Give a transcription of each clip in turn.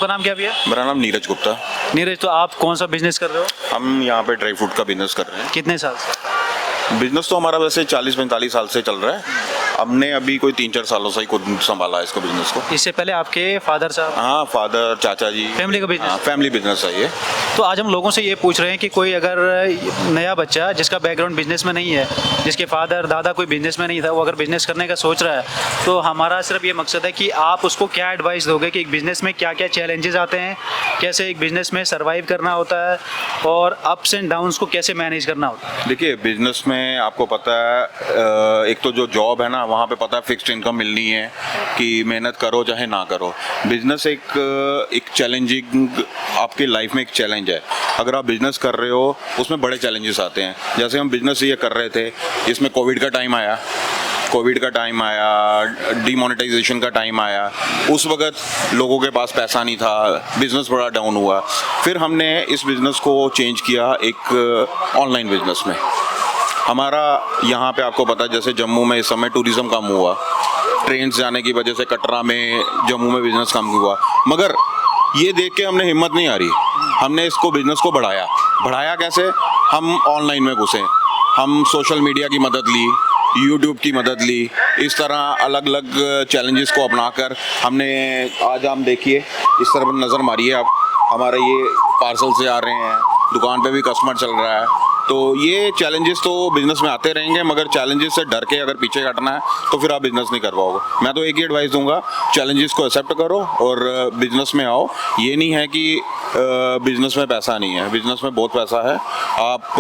आपका नाम क्या भैया? मेरा नाम नीरज गुप्ता। नीरज, तो आप कौन सा बिजनेस कर रहे हो? हम यहाँ पे ड्राई फ्रूट का बिजनेस कर रहे हैं। कितने साल से? बिजनेस तो हमारा वैसे 40-45 साल से चल रहा है। हमने अभी कोई 3-4 सालों से ही खुद संभाला है इसको, बिजनेस को। इससे पहले आपके फादर साहब? हाँ, फादर, चाचा जी। फैमिली का बिजनेस? हाँ, फैमिली बिजनेस है ये। तो आज हम लोगों से ये पूछ रहे हैं कि कोई अगर नया बच्चा जिसका बैकग्राउंड बिजनेस में नहीं है, जिसके फादर दादा कोई बिजनेस में नहीं था, वो अगर बिजनेस करने का सोच रहा है, तो हमारा सिर्फ ये मकसद है कि आप उसको क्या एडवाइस दोगे कि एक बिजनेस में क्या क्या चैलेंजेस आते हैं, कैसे एक बिजनेस में सर्वाइव करना होता है और अप्स एंड डाउन्स को कैसे मैनेज करना होता है। देखिए, बिजनेस में आपको पता है, एक तो जो जॉब है ना, वहाँ पे पता है फिक्स्ड इनकम मिलनी है कि मेहनत करो चाहे ना करो। बिजनेस एक चैलेंजिंग, आपकी लाइफ में एक चैलेंज है। अगर आप बिजनेस कर रहे हो, उसमें बड़े चैलेंजेस आते हैं। जैसे हम बिजनेस ये कर रहे थे, इसमें कोविड का टाइम आया, डिमोनेटाइजेशन का टाइम आया। उस वक्त लोगों के पास पैसा नहीं था, बिजनेस बड़ा डाउन हुआ। फिर हमने इस बिजनेस को चेंज किया एक ऑनलाइन बिजनेस में। हमारा यहाँ पे आपको पता है, जैसे जम्मू में इस समय टूरिज्म कम हुआ, ट्रेन जाने की वजह से कटरा में, जम्मू में बिजनेस कम हुआ। मगर ये देख के हमने हिम्मत नहीं आ रही, हमने इसको बिजनेस को बढ़ाया कैसे? हम ऑनलाइन में घुसे, हम सोशल मीडिया की मदद ली, यूट्यूब की मदद ली। इस तरह अलग अलग चैलेंजेस को अपनाकर हमने, आज हम देखिए इस तरफ नज़र मारिए आप, हमारे ये पार्सल से आ रहे हैं, दुकान पे भी कस्टमर चल रहा है। तो ये चैलेंजेस तो बिजनेस में आते रहेंगे, मगर चैलेंजेस से डर के अगर पीछे हटना है तो फिर आप बिजनेस नहीं कर पाओगे। मैं तो एक ही एडवाइस दूंगा, चैलेंजेस को एक्सेप्ट करो और बिजनेस में आओ। ये नहीं है कि बिजनेस में पैसा नहीं है, बिजनेस में बहुत पैसा है। आप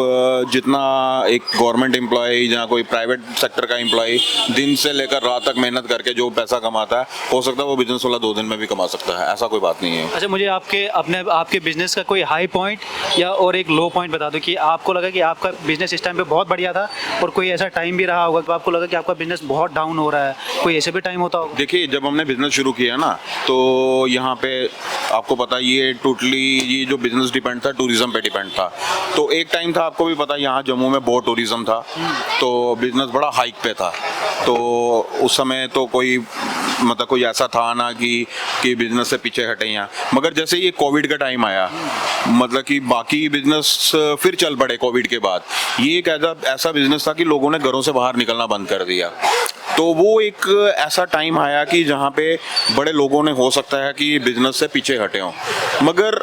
जितना एक गवर्नमेंट एम्प्लॉय या कोई प्राइवेट सेक्टर का एम्प्लॉय दिन से लेकर रात तक मेहनत करके जो पैसा कमाता है, हो सकता है वो बिजनेस वाला 2 दिन में भी कमा सकता है। ऐसा कोई बात नहीं है। अच्छा, मुझे आपके बिजनेस का कोई हाई पॉइंट या और एक लो पॉइंट बता दो कि आपको लगा कि आपका बिजनेस इस टाइम पे बहुत बढ़िया था और कोई ऐसा टाइम भी रहा होगा कि आपको लगा कि आपका बिजनेस बहुत डाउन हो रहा है, कोई ऐसे भी टाइम होता होगा? देखिए, जब हमने बिजनेस शुरू किया ना, तो यहाँ पे आपको पता है ये टोटली ये जो बिजनेस डिपेंड था, टूरिज्म पे डिपेंड था। तो एक टाइम था, आपको भी पता है, यहाँ जम्मू में बहुत टूरिज्म था, तो बिजनेस बड़ा हाइक पे था। तो उस समय तो कोई मतलब कोई ऐसा था ना कि बिजनेस से पीछे हटे यहाँ। मगर जैसे ये कोविड का टाइम आया, मतलब कि बाकी बिजनेस फिर चल पड़े कोविड के बाद। ये एक ऐसा बिजनेस था कि लोगों ने घरों से बाहर निकलना बंद कर दिया। तो वो एक ऐसा टाइम आया कि जहाँ पे बड़े लोगों ने, हो सकता है कि बिजनेस से पीछे हटे हों। मगर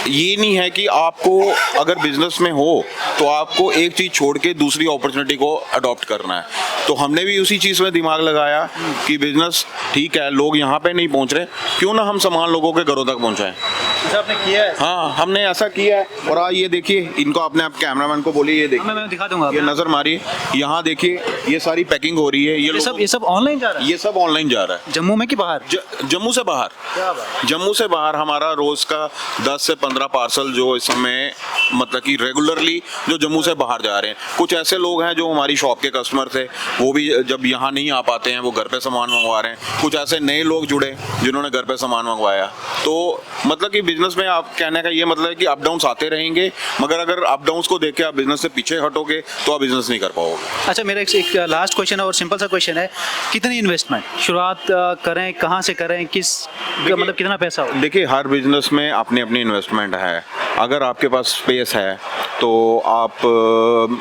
ये नहीं है कि आपको अगर बिजनेस में हो तो आपको एक चीज़ छोड़ के दूसरी अपॉर्चुनिटी को अडॉप्ट करना है। तो हमने भी उसी चीज़ में दिमाग लगाया कि बिजनेस ठीक है, लोग यहाँ पे नहीं पहुँच रहे, क्यों ना हम सामान लोगों के घरों तक पहुँचाएं। अच्छा, आपने किया है? हाँ, हमने ऐसा किया है। और आज ये देखिए, इनको अपने आप कैमरामैन को बोलिए, ये देखिए, मैं दिखा दूंगा। ये नजर मारिए, यहाँ देखिए, ये सारी पैकिंग हो रही है। ये सब ऑनलाइन जा रहा है? ये सब ऑनलाइन जा रहा है। जम्मू में कि बाहर? जम्मू से बाहर। क्या बात? जम्मू से बाहर हमारा रोज का 10 से 15 पार्सल जो इस समय मतलब कि रेगुलरली जो जम्मू से बाहर जा रहे हैं। कुछ ऐसे लोग हैं जो हमारी शॉप के कस्टमर थे, वो भी जब यहाँ नहीं आ पाते हैं, वो घर पे सामान मंगवा रहे हैं। कुछ ऐसे नए लोग जुड़े जिन्होंने घर पे सामान मंगवाया। तो मतलब कि बिजनेस में आप कहने का ये मतलब है कि अप डाउन्स आते रहेंगे, मगर अगर अप डाउन्स को देख के आप बिजनेस से पीछे हटोगे तो आप बिजनेस नहीं कर पाओगे। अच्छा, मेरा एक लास्ट क्वेश्चन और सिंपल सा क्वेश्चन है, कितनी इन्वेस्टमेंट शुरुआत करें, कहाँ से करें, मतलब कितना पैसा हो? देखिए, हर बिजनेस में अपनी अपनी इन्वेस्टमेंट है। अगर आपके पास स्पेस है तो आप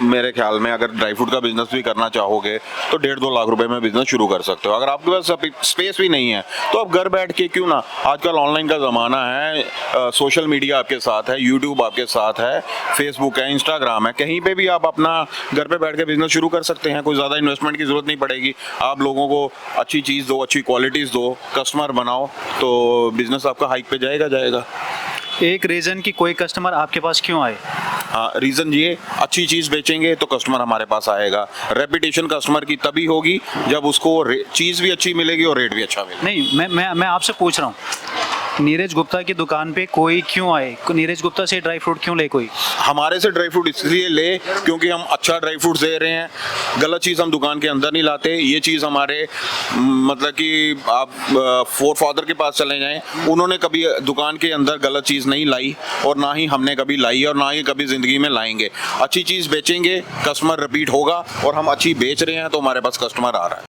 मेरे ख्याल में अगर ड्राई फ्रूट का बिजनेस भी करना चाहोगे तो 1.5-2 लाख रुपए में बिजनेस शुरू कर सकते हो। अगर आपके पास स्पेस भी नहीं है तो आप घर बैठ के क्यों ना, आजकल ऑनलाइन का ज़माना है, सोशल मीडिया आपके साथ है, यूट्यूब आपके साथ है, फेसबुक है, इंस्टाग्राम है, कहीं पे भी आप अपना घर पे बैठ के बिजनेस शुरू कर सकते हैं। कोई ज़्यादा इन्वेस्टमेंट की ज़रूरत नहीं पड़ेगी। आप लोगों को अच्छी चीज़ दो, अच्छी क्वालिटीज़ दो, कस्टमर बनाओ, तो बिजनेस आपका हाइक पे जाएगा। एक रीज़न कि कोई कस्टमर आपके पास क्यों आए? हाँ, रीज़न ये, अच्छी चीज़ बेचेंगे तो कस्टमर हमारे पास आएगा। रेपुटेशन कस्टमर की तभी होगी जब उसको चीज़ भी अच्छी मिलेगी और रेट भी अच्छा मिलेगा। नहीं, मैं आपसे पूछ रहा हूँ, नीरज गुप्ता की दुकान पे कोई क्यों आए? नीरज गुप्ता से ड्राई फ्रूट क्यों ले कोई? हमारे से ड्राई फ्रूट इसलिए ले क्योंकि हम अच्छा ड्राई फ्रूट दे रहे हैं। गलत चीज़ हम दुकान के अंदर नहीं लाते। ये चीज़ हमारे मतलब कि आप फोरफादर के पास चले जाएं, उन्होंने कभी दुकान के अंदर गलत चीज़ नहीं लाई और ना ही हमने कभी लाई और ना ही कभी ज़िंदगी में लाएंगे। अच्छी चीज़ बेचेंगे, कस्टमर रिपीट होगा और हम अच्छी बेच रहे हैं तो हमारे पास कस्टमर आ रहा है।